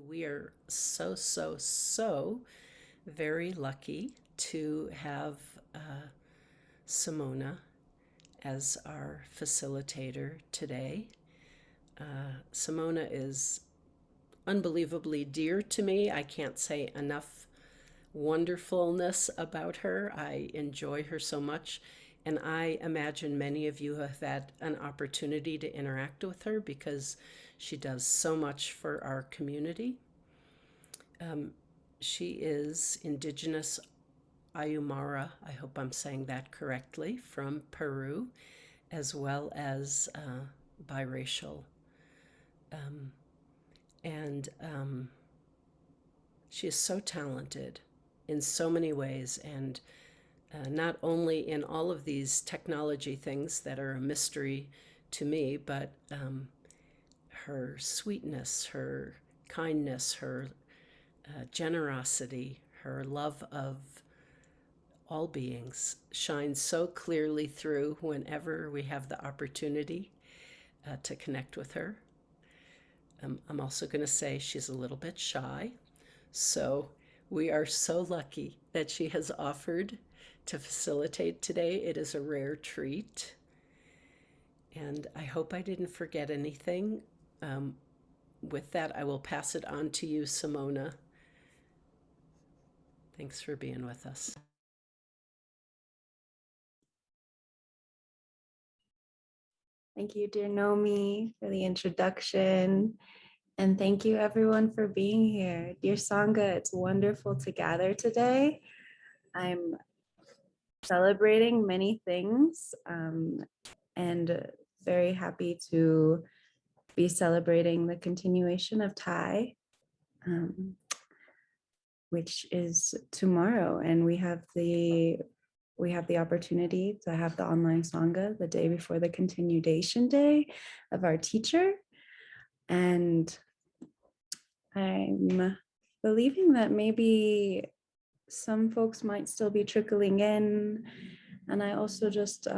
We are so very lucky to have Simona as our facilitator today. Simona is unbelievably dear to me. I can't say enough wonderfulness about her. I enjoy her so much. And I imagine many of you have had an opportunity to interact with her because she does so much for our community. She is indigenous Aymara, I hope I'm saying that correctly, from Peru, as well as biracial. And she is so talented in so many ways, and not only in all of these technology things that are a mystery to me, but her sweetness, her kindness, her generosity, her love of all beings shines so clearly through whenever we have the opportunity to connect with her. I'm also going to say she's a little bit shy, so we are so lucky that she has offered to facilitate today. It is a rare treat, and I hope I didn't forget anything. With that, I will pass it on to you, Simona. Thanks for being with us. Thank you, dear Nomi, for the introduction. And thank you, everyone, for being here. Dear Sangha, it's wonderful to gather today. I'm celebrating many things and very happy to be celebrating the continuation of Thay, which is tomorrow. And we have the opportunity to have the online Sangha the day before the continuation day of our teacher. And I'm believing that maybe some folks might still be trickling in. And I also just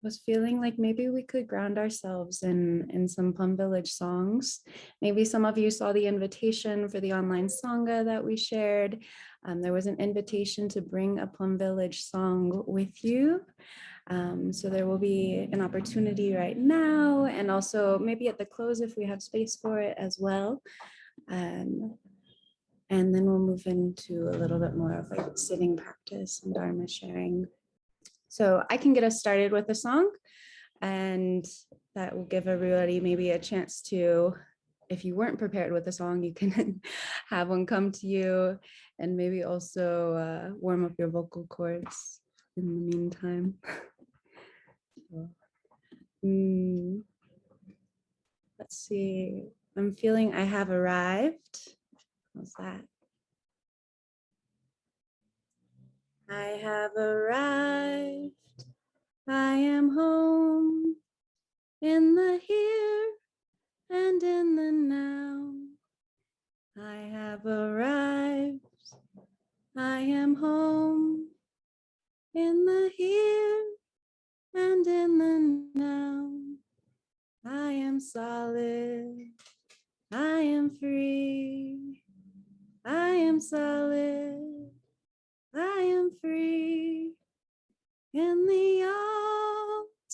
was feeling like maybe we could ground ourselves in some Plum Village songs. Maybe some of you saw the invitation for the online Sangha that we shared. There was an invitation to bring a Plum Village song with you. So there will be an opportunity right now, and also maybe at the close if we have space for it as well. And then we'll move into a little bit more of like sitting practice and dharma sharing. So I can get us started with a song, and that will give everybody maybe a chance to, if you weren't prepared with a song, you can have one come to you, and maybe also warm up your vocal cords in the meantime. Let's see. I'm feeling I have arrived. How's that? I have arrived. I am home in the here and in the now. I have arrived. I am home in the here and in the now. I am solid. I am free. I am solid. I am free. In the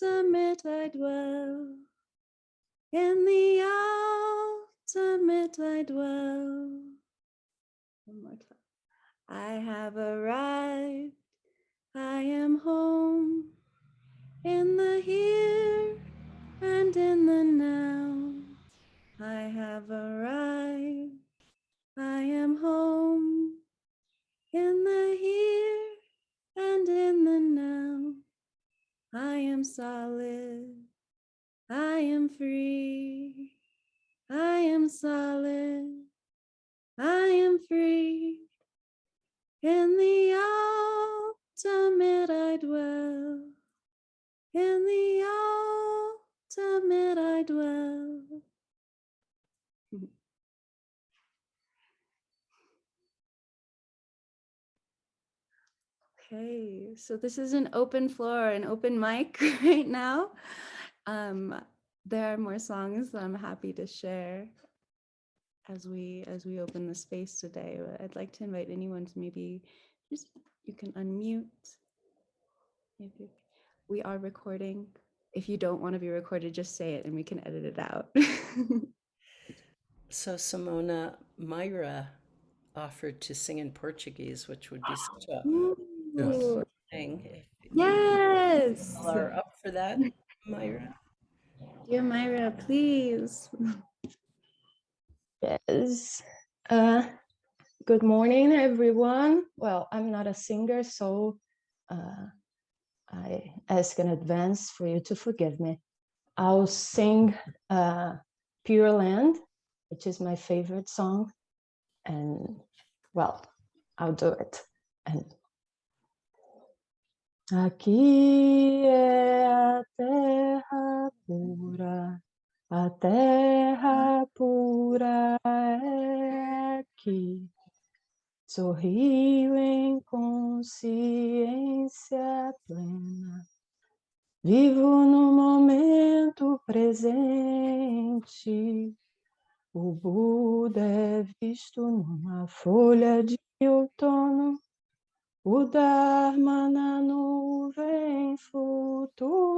ultimate I dwell. In the ultimate I dwell. One more time. I have arrived. I am home in the here and in the now. I have arrived. I am home in the here and in the now. I am solid. I am free. I am solid. I am free. In the ultimate I dwell. In the ultimate I dwell. Okay, so this is an open floor, an open mic right now. There are more songs that I'm happy to share. as we open the space today. I'd like to invite anyone to maybe just, you can unmute. We are recording. If you don't want to be recorded, just say it and we can edit it out. So Simona, Mayra offered to sing in Portuguese, which would be such a Ooh, thing. If yes. you are up for that, Mayra. Dear Myra, please. Yes. Good morning, everyone. Well, I'm not a singer, so I ask in advance for you to forgive me. I'll sing Pure Land, which is my favorite song. And, well, I'll do it. And aqui é a terra pura. A terra pura é aqui, sorrio em consciência plena, vivo no momento presente. O Buda é visto numa folha de outono, o Dharma na nuvem flutuante.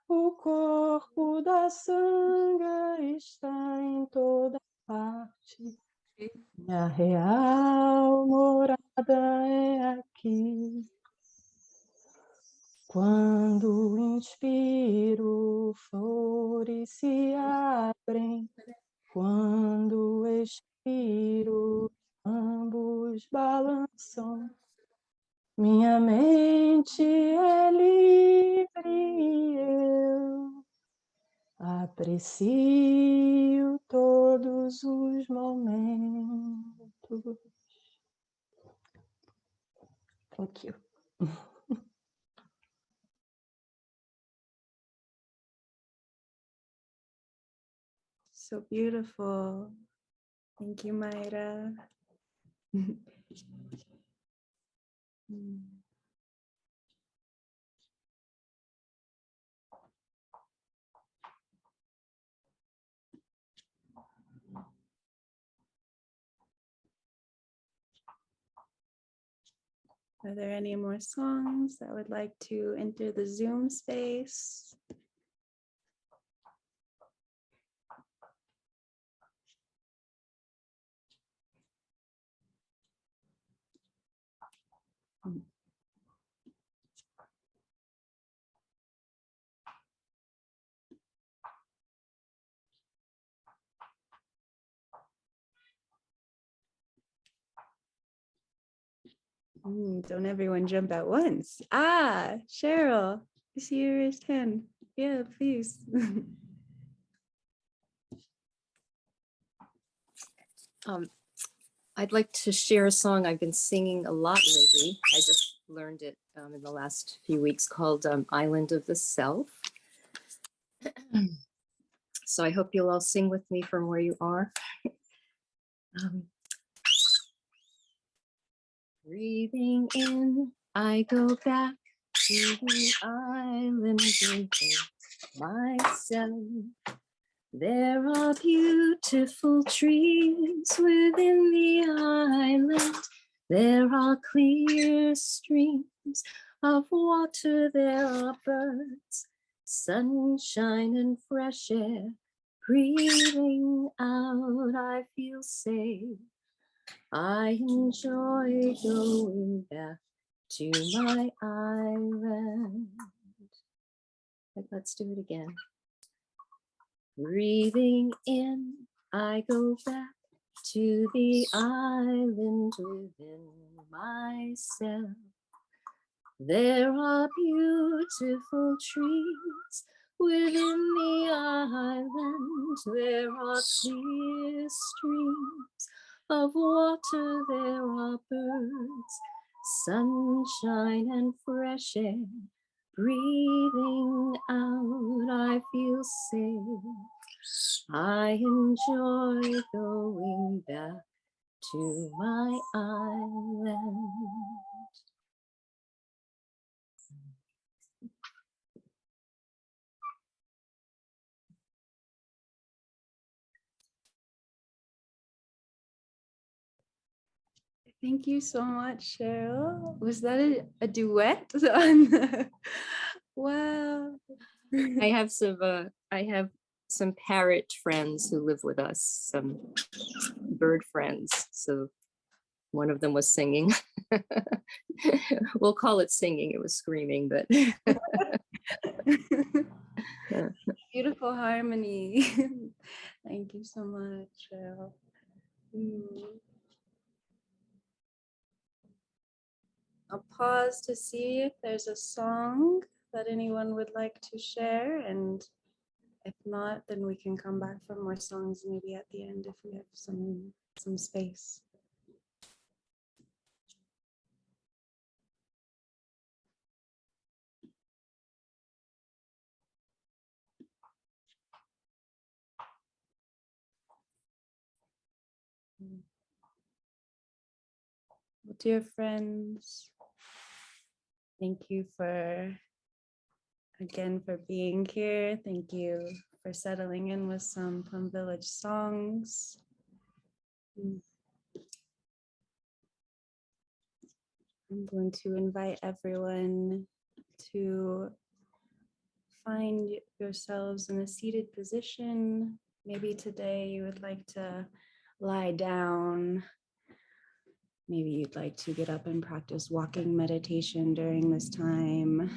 O corpo da Sangha está em toda parte. Minha real morada é aqui. Quando inspiro, flores se abrem. Quando expiro, ambos balançam. Minha mente é livre e eu aprecio todos os momentos. Thank you. So beautiful. Thank you, Mayra. Are there any more songs that would like to enter the Zoom space? Don't everyone jump at once. Ah, Cheryl, I see you raised hand. Yeah, please. I'd like to share a song I've been singing a lot lately. I just learned it in the last few weeks, called Island of the Self. So I hope you'll all sing with me from where you are. Breathing in, I go back to the island within myself. There are beautiful trees within the island. There are clear streams of water. There are birds, sunshine and fresh air. Breathing out, I feel safe. I enjoy going back to my island. Let's do it again. Breathing in, I go back to the island within myself. There are beautiful trees within the island. There are clear streams of water. There are birds, sunshine and fresh air. Breathing out, I feel safe. I enjoy going back to my island. Thank you so much, Cheryl. Was that a duet? Wow. I have some parrot friends who live with us, some bird friends. So one of them was singing. We'll call it singing. It was screaming, but Beautiful harmony. Thank you so much, Cheryl. I'll pause to see if there's a song that anyone would like to share, and if not, then we can come back for more songs maybe at the end if we have some space. Well, dear friends, thank you again for being here. Thank you for settling in with some Plum Village songs. I'm going to invite everyone to find yourselves in a seated position. Maybe today you would like to lie down. Maybe you'd like to get up and practice walking meditation during this time.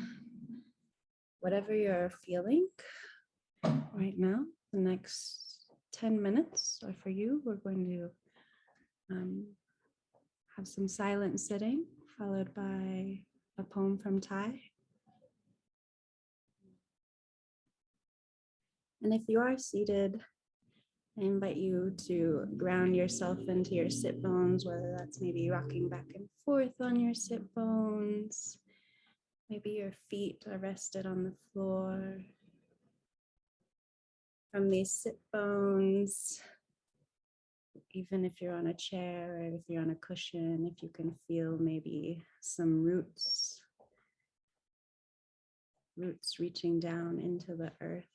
Whatever you're feeling right now, the next 10 minutes are for you. We're going to have some silent sitting, followed by a poem from Thay. And if you are seated, I invite you to ground yourself into your sit bones, whether that's maybe rocking back and forth on your sit bones. Maybe your feet are rested on the floor. From these sit bones, even if you're on a chair or if you're on a cushion, if you can feel maybe some roots reaching down into the earth.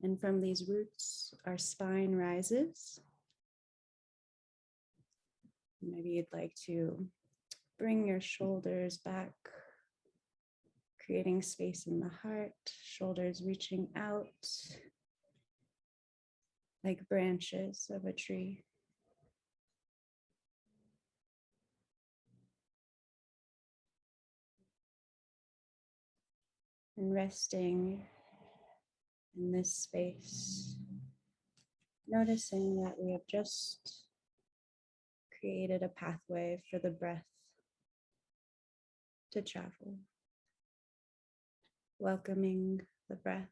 And from these roots, our spine rises. Maybe you'd like to bring your shoulders back, creating space in the heart, shoulders reaching out like branches of a tree. And resting in this space, noticing that we have just created a pathway for the breath to travel, welcoming the breath.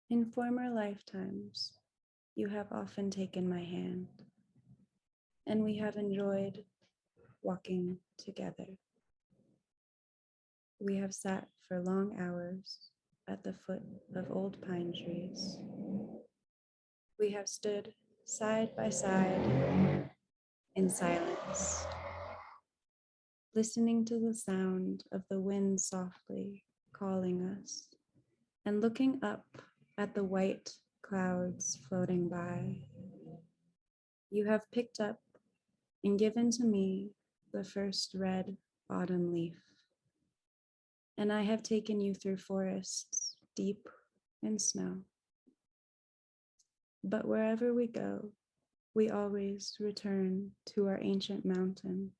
In former lifetimes, you have often taken my hand, and we have enjoyed walking together. We have sat for long hours at the foot of old pine trees. We have stood side by side in silence, listening to the sound of the wind softly calling us, and looking up at the white clouds floating by. You have picked up and given to me the first red autumn leaf, and I have taken you through forests deep in snow. But wherever we go, we always return to our ancient mountain,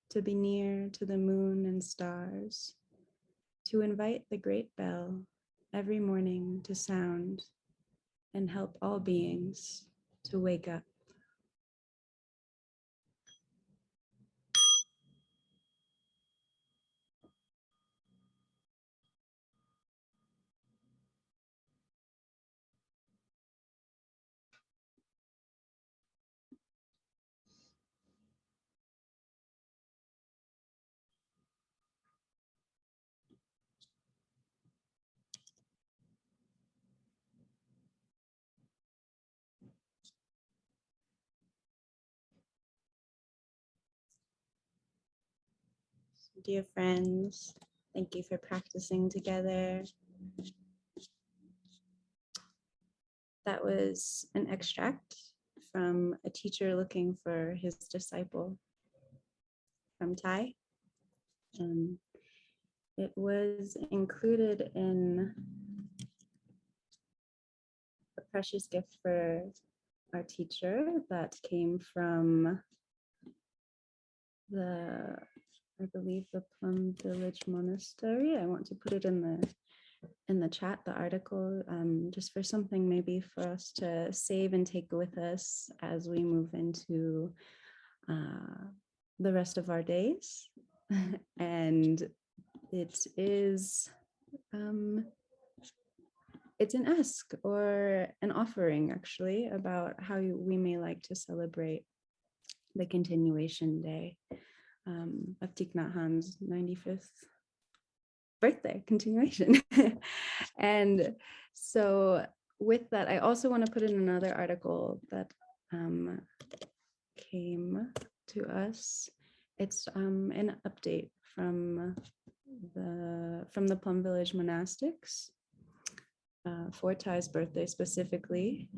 to be near to the moon and stars, to invite the great bell every morning to sound and help all beings to wake up. Dear friends, thank you for practicing together. That was an extract from A Teacher Looking for His Disciple from Thay. It was included in a precious gift for our teacher that came from I believe the Plum Village Monastery. I want to put it in the chat, the article, just for something maybe for us to save and take with us as we move into the rest of our days. And it is it's an ask or an offering actually about how we may like to celebrate the continuation day of Thich Nhat Hanh's 95th birthday continuation. And so with that, I also want to put in another article that came to us. It's an update from the Plum Village Monastics for Thay's birthday specifically,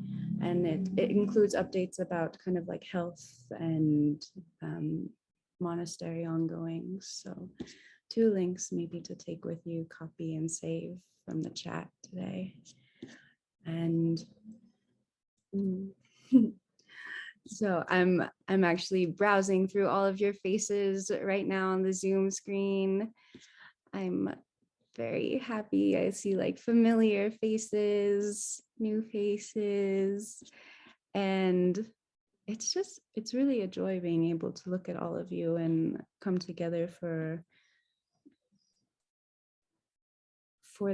and it includes updates about kind of like health and monastery ongoings. So 2 links maybe to take with you, copy and save from the chat today. And so I'm actually browsing through all of your faces right now on the Zoom screen. I'm very happy. I see like familiar faces, new faces, and it's really a joy being able to look at all of you and come together for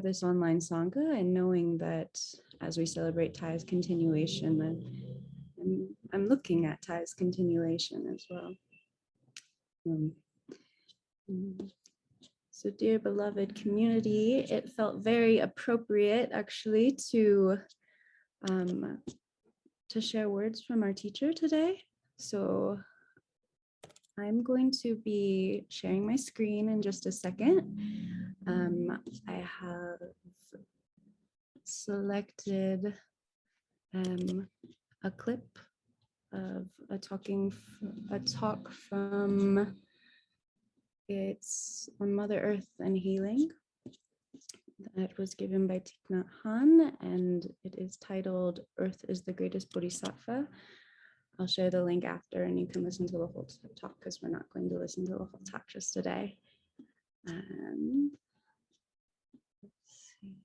this online Sangha, and knowing that as we celebrate Thay's continuation, that I'm looking at Thay's continuation as well. So dear beloved community, it felt very appropriate actually to share words from our teacher today. So I'm going to be sharing my screen in just a second. I have selected a clip of a talk from, it's on Mother Earth and Healing, that was given by Thich Nhat Hanh, and it is titled Earth is the Greatest Bodhisattva. I'll share the link after and you can listen to the whole talk, because we're not going to listen to the whole talk just today. And let's see.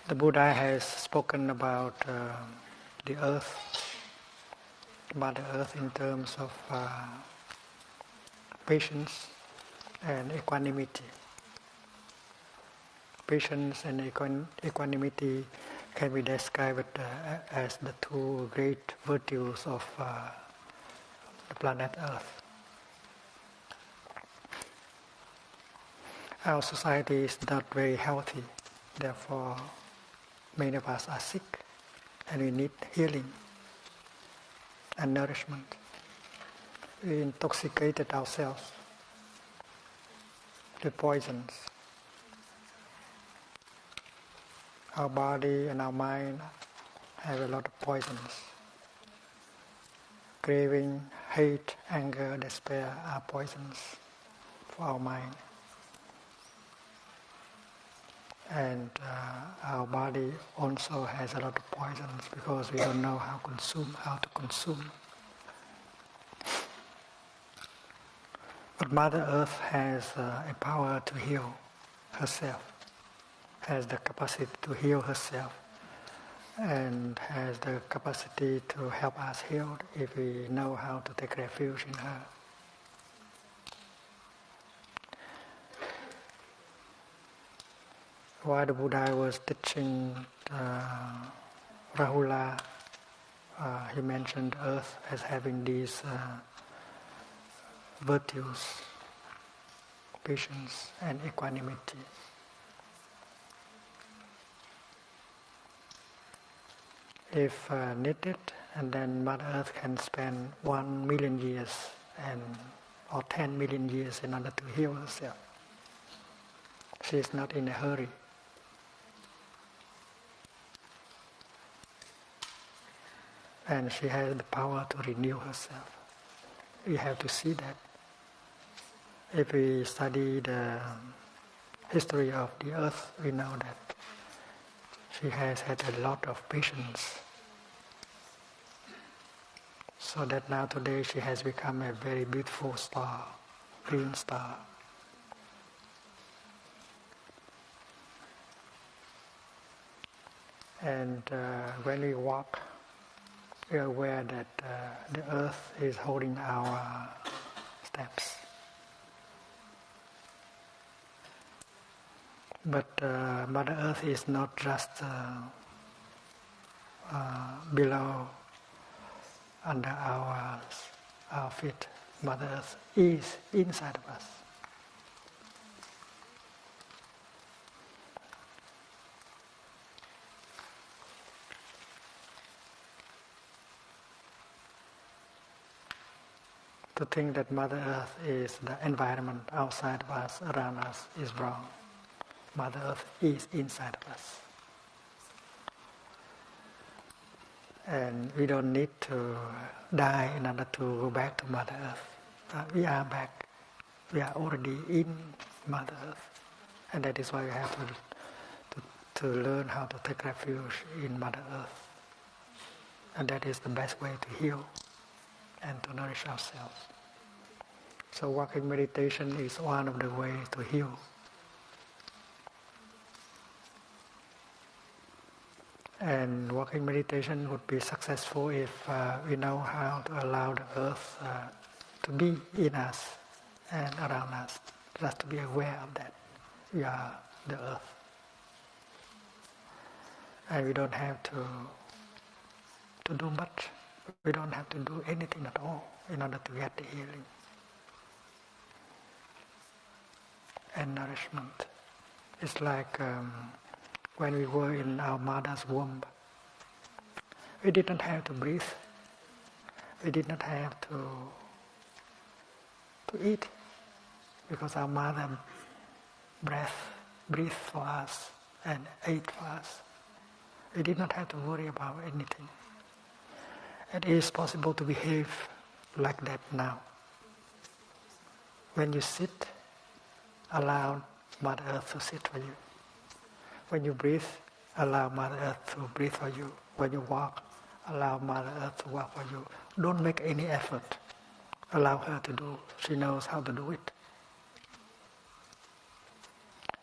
The Buddha has spoken about the earth, Mother Earth, in terms of patience and equanimity. Patience and equanimity can be described as the two great virtues of the planet Earth. Our society is not very healthy, therefore many of us are sick and we need healing and nourishment. We intoxicated ourselves with poisons. Our body and our mind have a lot of poisons. Craving, hate, anger, despair are poisons for our mind. And our body also has a lot of poisons because we don't know how to consume. But Mother Earth has a power to heal herself, has the capacity to heal herself, and has the capacity to help us heal if we know how to take refuge in her. While the Buddha was teaching Rahula, he mentioned Earth as having these virtues, patience and equanimity. If needed, and then Mother Earth can spend 1 million years or 10 million years in order to heal herself. She is not in a hurry. And she has the power to renew herself. We have to see that. If we study the history of the earth, we know that she has had a lot of patience. So that now today she has become a very beautiful star, green star. And when we walk, we are aware that the earth is holding our steps. But Mother Earth is not just below, under our feet. Mother Earth is inside of us. To think that Mother Earth is the environment outside of us, around us, is wrong. Mother Earth is inside of us. And we don't need to die in order to go back to Mother Earth. We are back. We are already in Mother Earth. And that is why we have to learn how to take refuge in Mother Earth. And that is the best way to heal and to nourish ourselves. So walking meditation is one of the ways to heal. And walking meditation would be successful if we know how to allow the earth to be in us and around us. Just to be aware of that. We are the earth. And we don't have to do much. We don't have to do anything at all in order to get the healing and nourishment. It's like when we were in our mother's womb, we didn't have to breathe. We did not have to eat because our mother breathed for us and ate for us. We did not have to worry about anything. It is possible to behave like that now. When you sit, allow Mother Earth to sit for you. When you breathe, allow Mother Earth to breathe for you. When you walk, allow Mother Earth to walk for you. Don't make any effort. Allow her to do. She knows how to do it.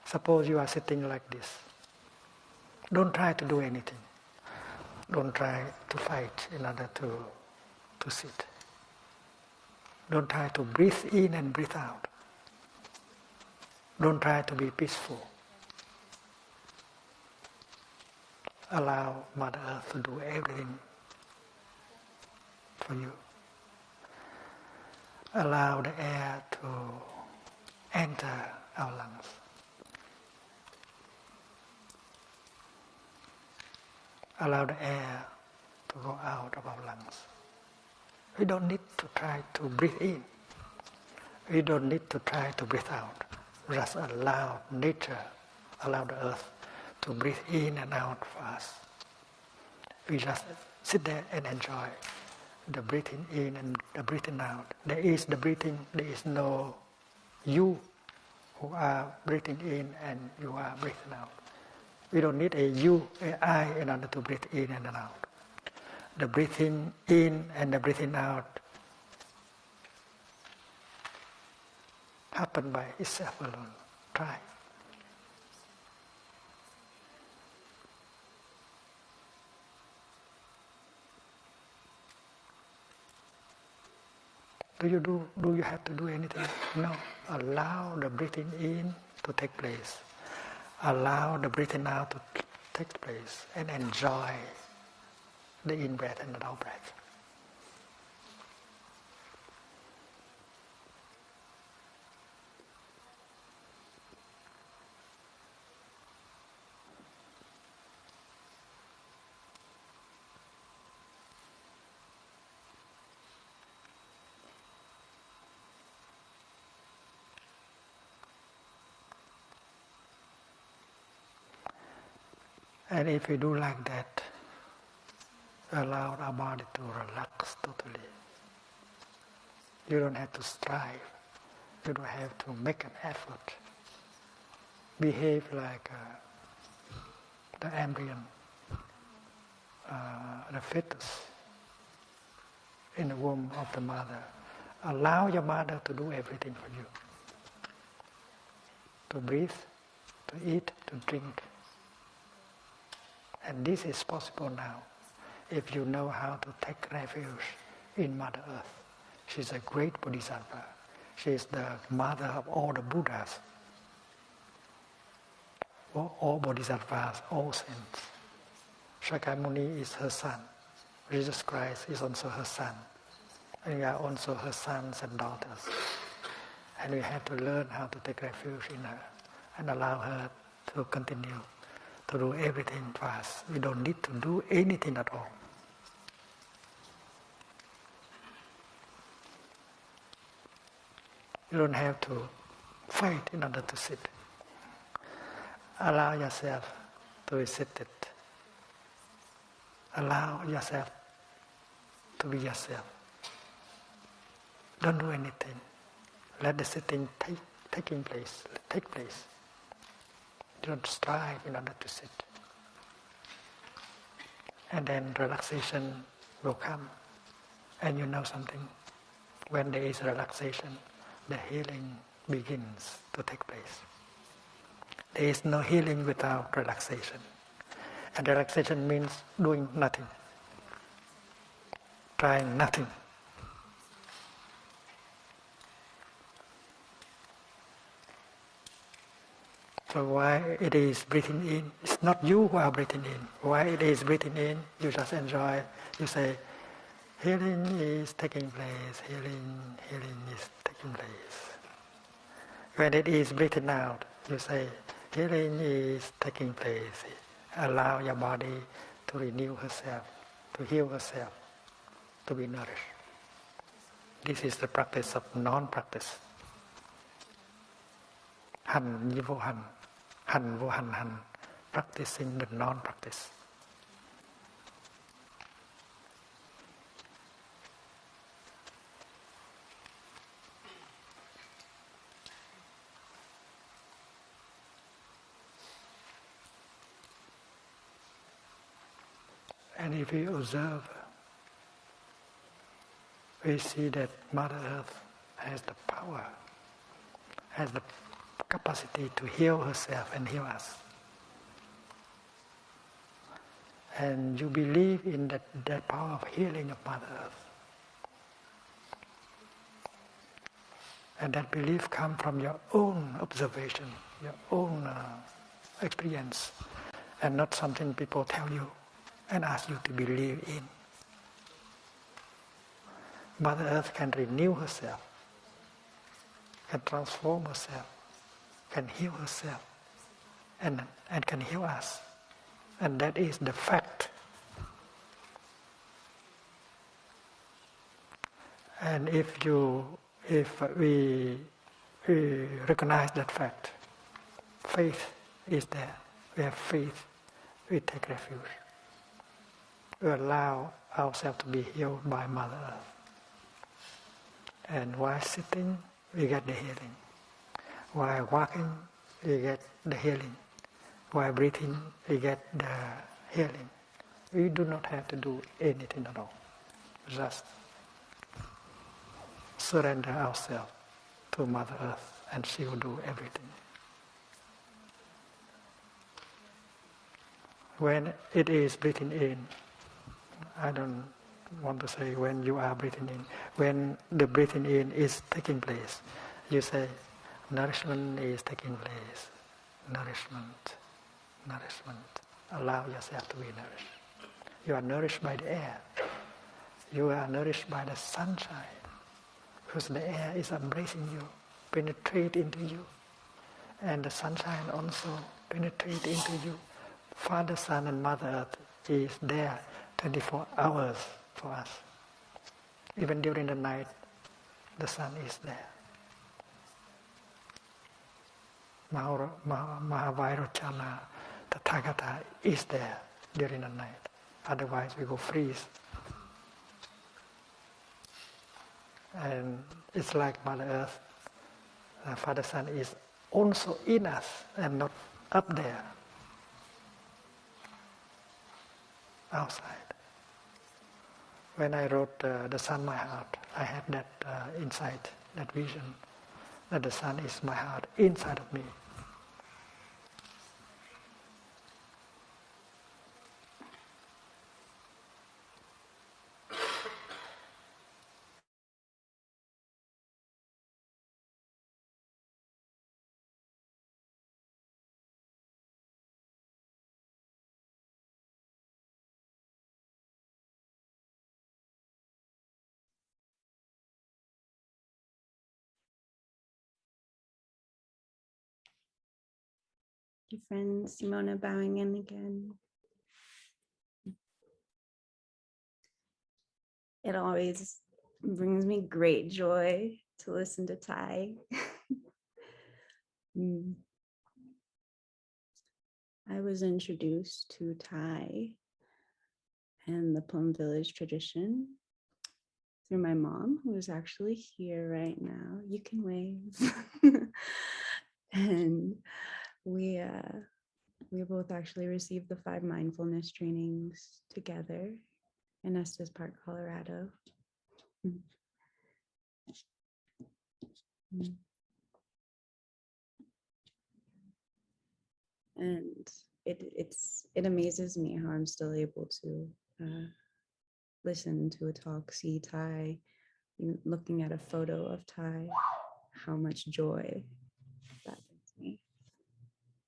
Suppose you are sitting like this. Don't try to do anything. Don't try to fight in order to sit. Don't try to breathe in and breathe out. Don't try to be peaceful. Allow Mother Earth to do everything for you. Allow the air to enter our lungs. Allow the air to go out of our lungs. We don't need to try to breathe in. We don't need to try to breathe out. Just allow nature, allow the earth to breathe in and out for us. We just sit there and enjoy the breathing in and the breathing out. There is the breathing, there is no you who are breathing in and you are breathing out. We don't need a you, a I in order to breathe in and out. The breathing in and the breathing out happen by itself alone. Try. Do you have to do anything? No. Allow the breathing in to take place. Allow the breathing out to take place and enjoy the in-breath and the out-breath. And if we do like that, allow our body to relax totally. You don't have to strive. You don't have to make an effort. Behave like the embryo, the fetus in the womb of the mother. Allow your mother to do everything for you. To breathe, to eat, to drink. And this is possible now if you know how to take refuge in Mother Earth. She's a great Bodhisattva. She is the mother of all the Buddhas, all Bodhisattvas, all saints. Shakyamuni is her son. Jesus Christ is also her son. And we are also her sons and daughters. And we have to learn how to take refuge in her and allow her to continue to do everything for us. We don't need to do anything at all. You don't have to fight in order to sit. Allow yourself to be seated. Allow yourself to be yourself. Don't do anything. Let the sitting take place. Don't strive in order to sit. And then relaxation will come. And you know something. When there is relaxation, the healing begins to take place. There is no healing without relaxation. And relaxation means doing nothing. Trying nothing. So why it is breathing in, it's not you who are breathing in. Why it is breathing in, you just enjoy. You say, healing is taking place, healing is taking place. When it is breathing out, you say, healing is taking place. Allow your body to renew herself, to heal herself, to be nourished. This is the practice of non-practice. Han yi vô hành, hành vô hành hành, practicing the non-practice. And if we observe, we see that Mother Earth has the power, has the capacity to heal herself and heal us. and you believe in that power of healing of Mother Earth. And that belief comes from your own observation, your own experience, and not something people tell you and ask you to believe in. Mother Earth can renew herself, can transform herself, can heal herself, and can heal us. And that is the fact. And if we recognize that fact, faith is there. We have faith, we take refuge. We allow ourselves to be healed by Mother Earth. And while sitting, we get the healing. While walking, we get the healing. While breathing, we get the healing. We do not have to do anything at all. Just surrender ourselves to Mother Earth and she will do everything. When it is breathing in, I don't want to say when you are breathing in, when the breathing in is taking place, you say, nourishment is taking place. Nourishment, nourishment. Allow yourself to be nourished. You are nourished by the air. You are nourished by the sunshine. Because the air is embracing you, penetrate into you. And the sunshine also penetrate into you. Father, Son, and Mother Earth is there 24 hours for us. Even during the night, the sun is there. Mahavairochana, the Tathagata, is there during the night. Otherwise, we go freeze. And it's like Mother Earth, Father Sun is also in us and not up there, outside. When I wrote The Sun, My Heart, I had that insight, that vision, that the sun is my heart, inside of me. Your friend Simona bowing in again. It always brings me great joy to listen to Thay. I was introduced to Thay and the Plum Village tradition through my mom, who is actually here right now. You can wave. And we both actually received the 5 mindfulness trainings together in Estes Park, Colorado. And it amazes me how I'm still able to listen to a talk, see Thay, looking at a photo of Thay, how much joy that brings me,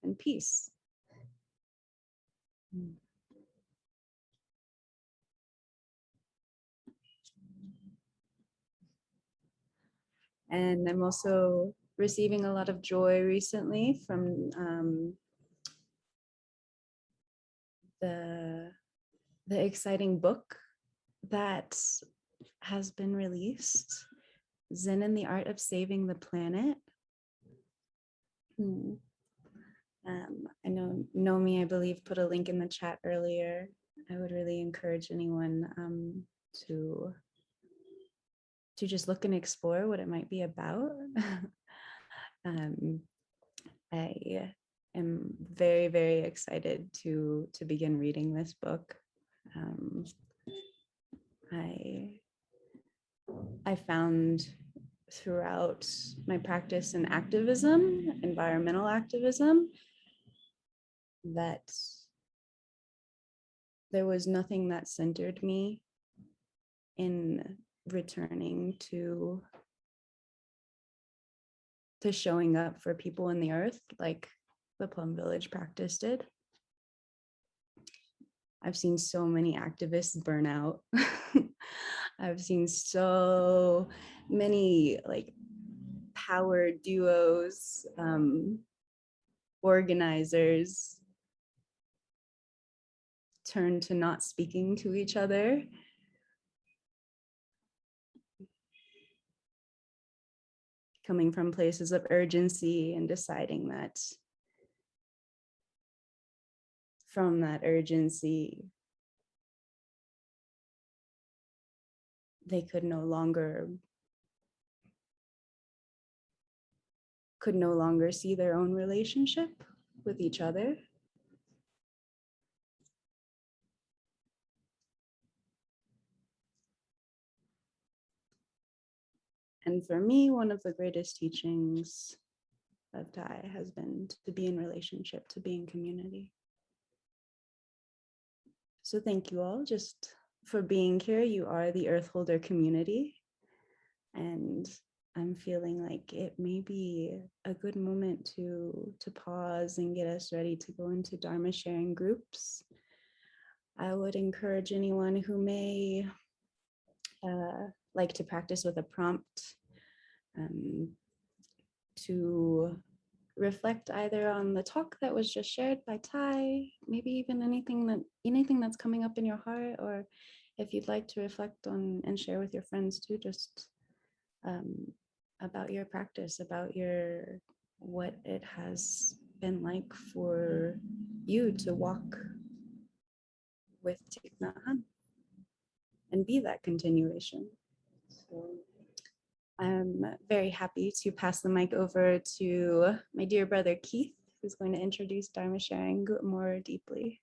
and peace. And I'm also receiving a lot of joy recently from the exciting book that has been released, Zen and the Art of Saving the Planet. I know Nomi, I believe, put a link in the chat earlier. I would really encourage anyone to just look and explore what it might be about. I am very, very excited to begin reading this book. I found throughout my practice in activism, environmental activism, that there was nothing that centered me in returning to showing up for people in the earth like the Plum Village practice did. I've seen so many activists burn out. I've seen so many like power duos, organizers turn to not speaking to each other. Coming from places of urgency and deciding that from that urgency, they could no longer see their own relationship with each other. And for me, one of the greatest teachings of Thay has been to be in relationship, to be in community. So thank you all just for being here. You are the Earth Holder community. And I'm feeling like it may be a good moment to pause and get us ready to go into Dharma sharing groups. I would encourage anyone who may like to practice with a prompt to reflect either on the talk that was just shared by Thay, maybe even anything that's coming up in your heart, or if you'd like to reflect on and share with your friends too, just about your practice, about what it has been like for you to walk with Thich Nhat Hanh and be that continuation. So I'm very happy to pass the mic over to my dear brother Keith, who's going to introduce Dharma sharing more deeply.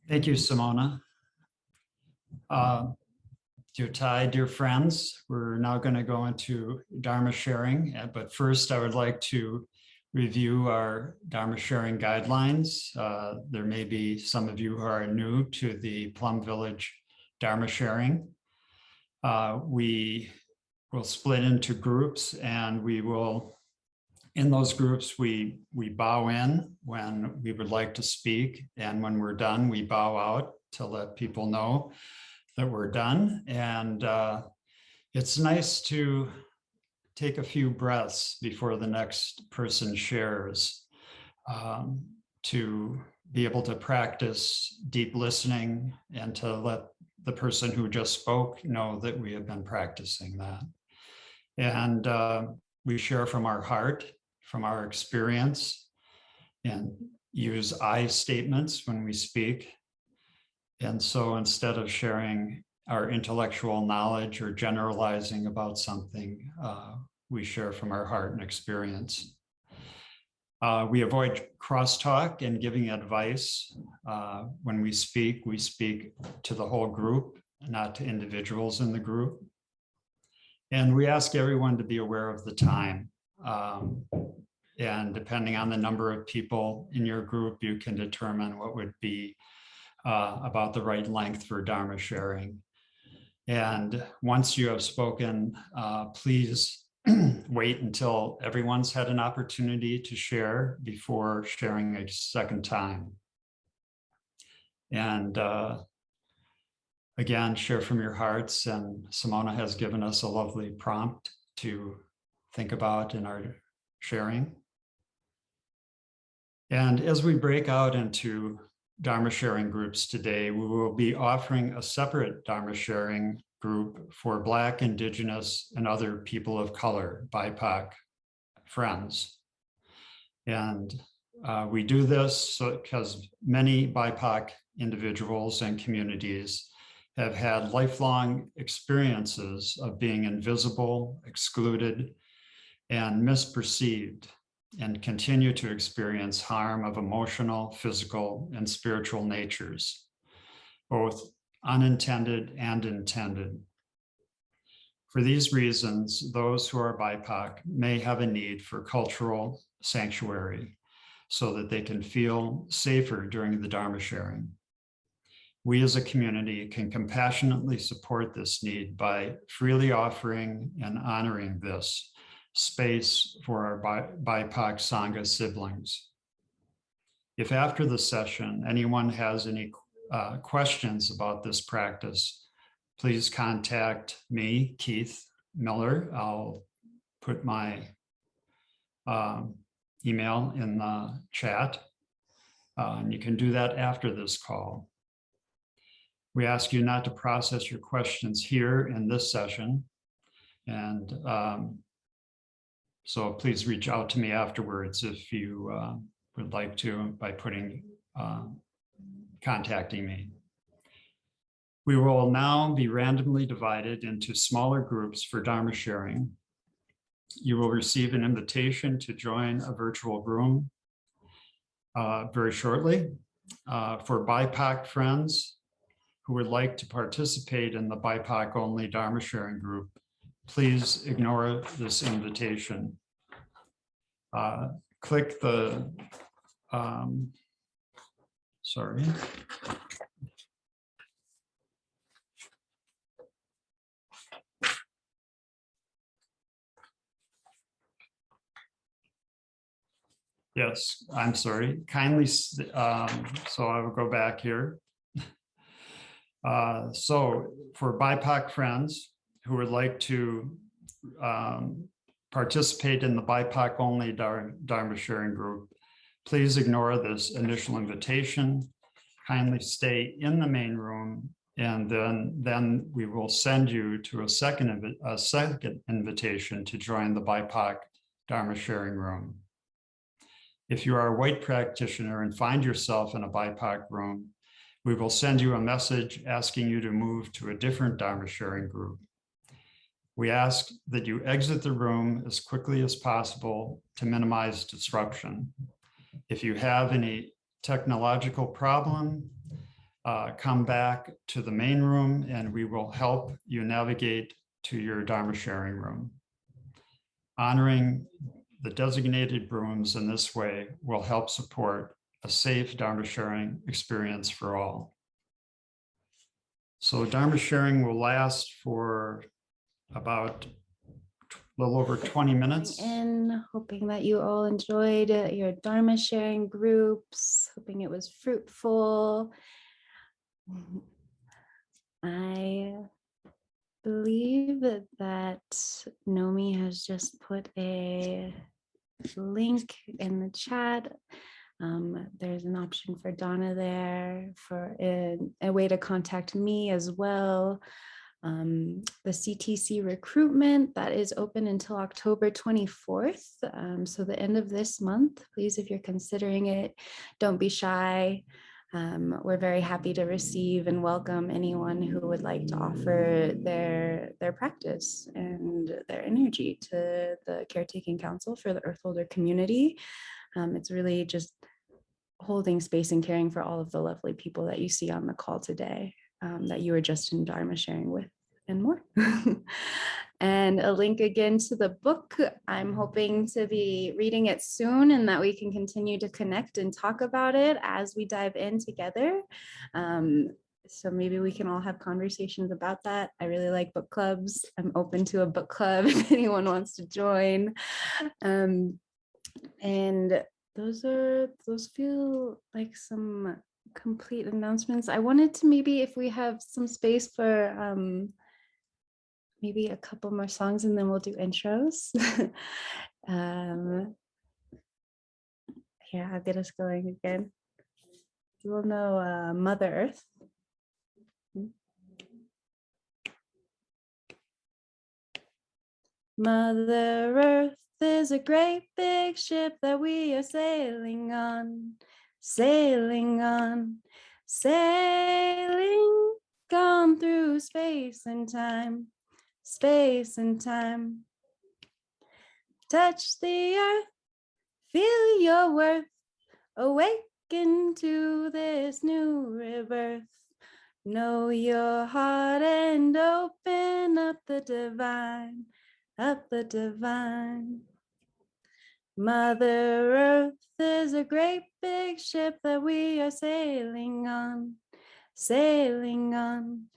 Thank you, Simona. Dear Thay, dear friends, we're now going to go into Dharma sharing, but first I would like to review our Dharma sharing guidelines. There may be some of you who are new to the Plum Village Dharma sharing. We will split into groups, and we will, in those groups, we bow in when we would like to speak, and when we're done, we bow out to let people know that we're done. And it's nice to take a few breaths before the next person shares, to be able to practice deep listening and to let the person who just spoke know that we have been practicing that. And we share from our heart, from our experience, and use I statements when we speak. And so instead of sharing our intellectual knowledge or generalizing about something, we share from our heart and experience. We avoid crosstalk and giving advice. When we speak to the whole group, not to individuals in the group. And we ask everyone to be aware of the time. And depending on the number of people in your group, you can determine what would be about the right length for Dharma sharing. And once you have spoken, please wait until everyone's had an opportunity to share before sharing a second time. And again, share from your hearts. And Simona has given us a lovely prompt to think about in our sharing. And as we break out into Dharma sharing groups today, we will be offering a separate Dharma sharing group for Black, Indigenous, and other people of color, BIPOC friends. And we do this because many BIPOC individuals and communities have had lifelong experiences of being invisible, excluded, and misperceived, and continue to experience harm of emotional, physical, and spiritual natures, both unintended and intended. For these reasons, those who are BIPOC may have a need for cultural sanctuary, so that they can feel safer during the Dharma sharing. We as a community can compassionately support this need by freely offering and honoring this space for our BIPOC Sangha siblings. If after the session, anyone has any questions about this practice, please contact me, Keith Miller. I'll put my email in the chat. And you can do that after this call. We ask you not to process your questions here in this session. And so please reach out to me afterwards if you would like to by contacting me. We will now be randomly divided into smaller groups for Dharma sharing. You will receive an invitation to join a virtual room very shortly. For BIPOC friends who would like to participate in the BIPOC only Dharma sharing group, please ignore this invitation. Click the, sorry. Yes, I'm sorry. Kindly, so I will go back here. So for BIPOC friends who would like to participate in the BIPOC only Dharma sharing group, please ignore this initial invitation. Kindly stay in the main room, and then we will send you to a second invitation to join the BIPOC Dharma sharing room. If you are a white practitioner and find yourself in a BIPOC room, we will send you a message asking you to move to a different Dharma sharing group. We ask that you exit the room as quickly as possible to minimize disruption. If you have any technological problem, come back to the main room and we will help you navigate to your Dharma sharing room. Honoring the designated rooms in this way will help support a safe Dharma sharing experience for all. So Dharma sharing will last for about a little over 20 minutes. Hoping that you all enjoyed your Dharma sharing groups, hoping it was fruitful. I believe that Nomi has just put a link in the chat. There's an option for Donna there for a way to contact me as well. The CTC recruitment that is open until October 24th. So the end of this month, please, if you're considering it, don't be shy. We're very happy to receive and welcome anyone who would like to offer their practice and their energy to the Caretaking Council for the Earthholder community. It's really just holding space and caring for all of the lovely people that you see on the call today, that you were just in Dharma sharing with and more. And a link again to the book. I'm hoping to be reading it soon and that we can continue to connect and talk about it as we dive in together. So maybe we can all have conversations about that. I really like book clubs. I'm open to a book club if anyone wants to join. And those feel like some complete announcements. I wanted to maybe, if we have some space for maybe a couple more songs and then we'll do intros. Yeah, I'll get us going again. We'll know Mother Earth. Mother Earth is a great big ship that we are sailing on, sailing on, sailing, gone through space and time, space and time. Touch the earth, feel your worth, awaken to this new rebirth. Know your heart and open up the divine, up the divine. Mother Earth is a great big ship that we are sailing on, sailing on,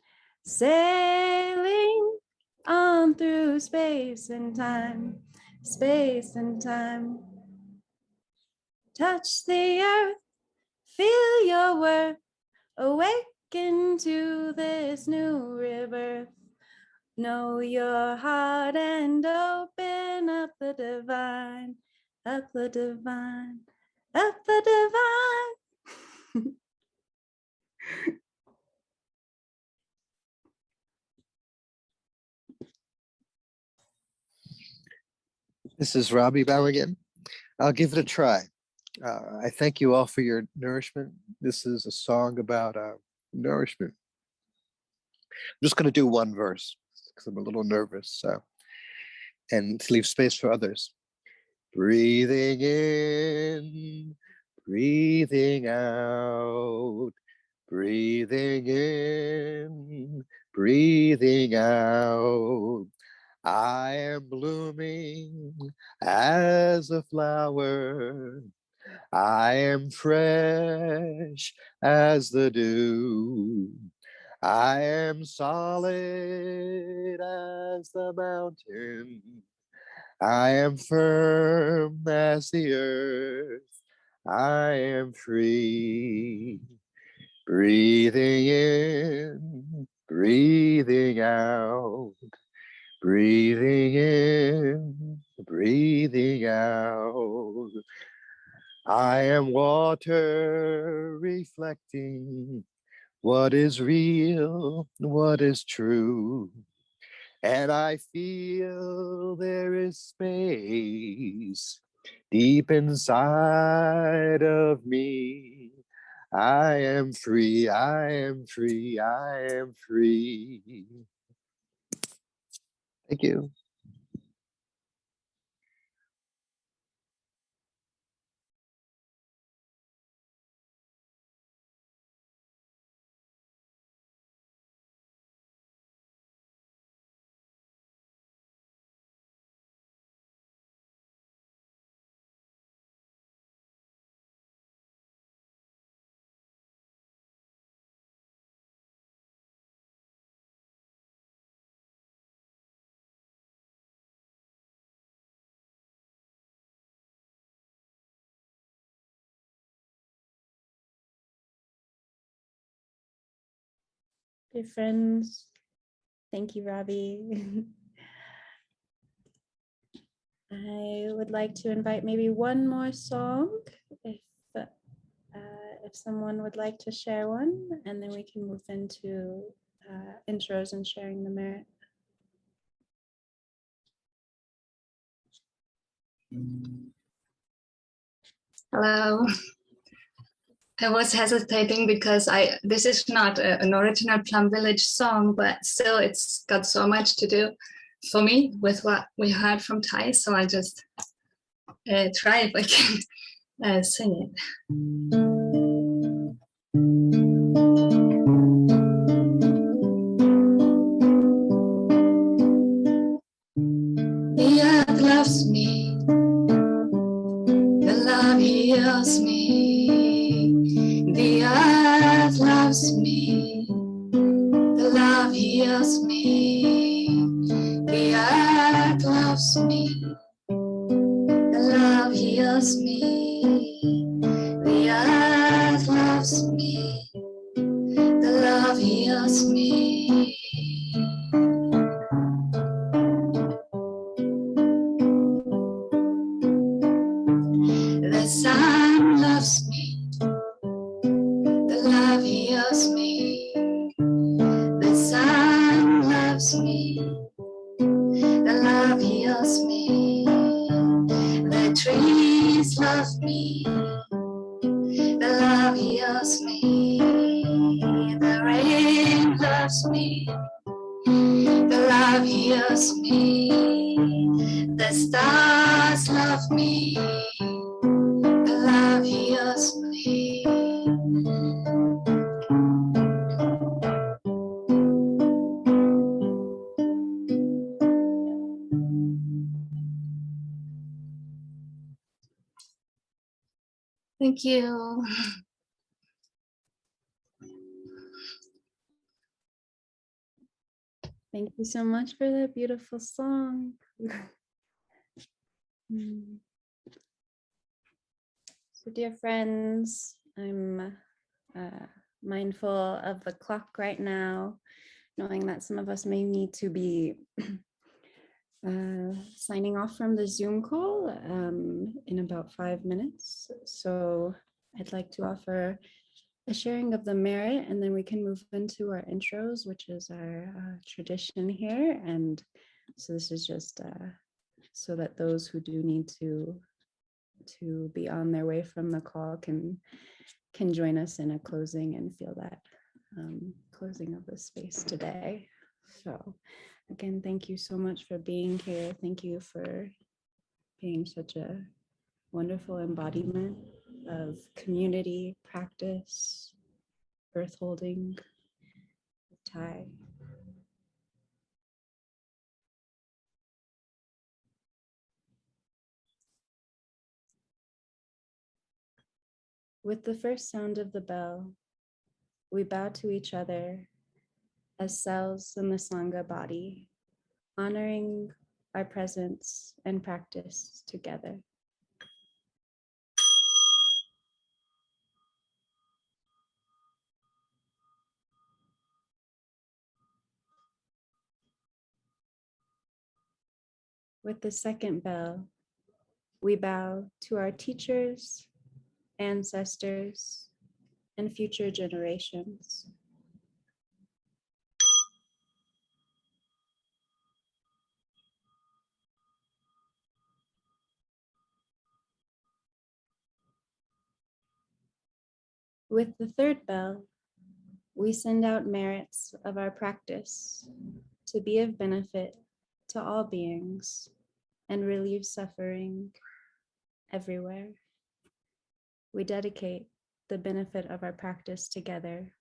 sailing on through space and time, space and time. Touch the earth, feel your worth, awaken to this new rebirth. Know your heart and open up the divine, up the divine, up the divine. This is Robbie Bow again. I'll give it a try. I thank you all for your nourishment. This is a song about nourishment. I'm just going to do one verse because I'm a little nervous, and to leave space for others. Breathing in, breathing out, breathing in, breathing out. I am blooming as a flower. I am fresh as the dew. I am solid as the mountain. I am firm as the earth. I am free. Breathing in, breathing out. Breathing in, breathing out. I am water reflecting what is real, what is true. And I feel there is space deep inside of me. I am free, I am free, I am free. Thank you. Dear friends, thank you, Robbie. I would like to invite maybe one more song if someone would like to share one, and then we can move into intros and sharing the merit. Hello. I was hesitating because this is not an original Plum Village song, but still it's got so much to do for me with what we heard from Thay. So I just try if I can sing it. The earth loves me, the love heals me. The earth loves me, the love heals me. The earth loves me, the love heals me. The earth loves me, the love heals me. The sun loves me, the love heals me. The sun loves me, the love heals me. The trees love me, the love heals me. The rain loves me, the love heals me. The stars love me, the love heals me. Thank you. Thank you so much for that beautiful song. So, dear friends, I'm mindful of the clock right now, knowing that some of us may need to be signing off from the Zoom call in about 5 minutes. So I'd like to offer a sharing of the merit, and then we can move into our intros, which is our tradition here. And so this is just so that those who do need to be on their way from the call can join us in a closing and feel that closing of the space today. So again, thank you so much for being here. Thank you for being such a wonderful embodiment of community, practice, earth holding, Thay. With the first sound of the bell, we bow to each other as cells in the Sangha body, honoring our presence and practice together. With the second bell, we bow to our teachers, ancestors, and future generations. With the third bell, we send out merits of our practice to be of benefit to all beings and relieve suffering everywhere. We dedicate the benefit of our practice together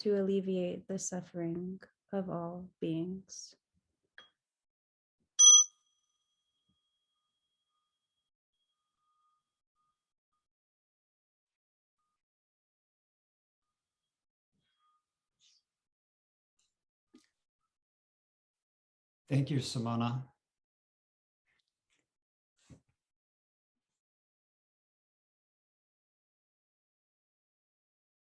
to alleviate the suffering of all beings. Thank you, Simona.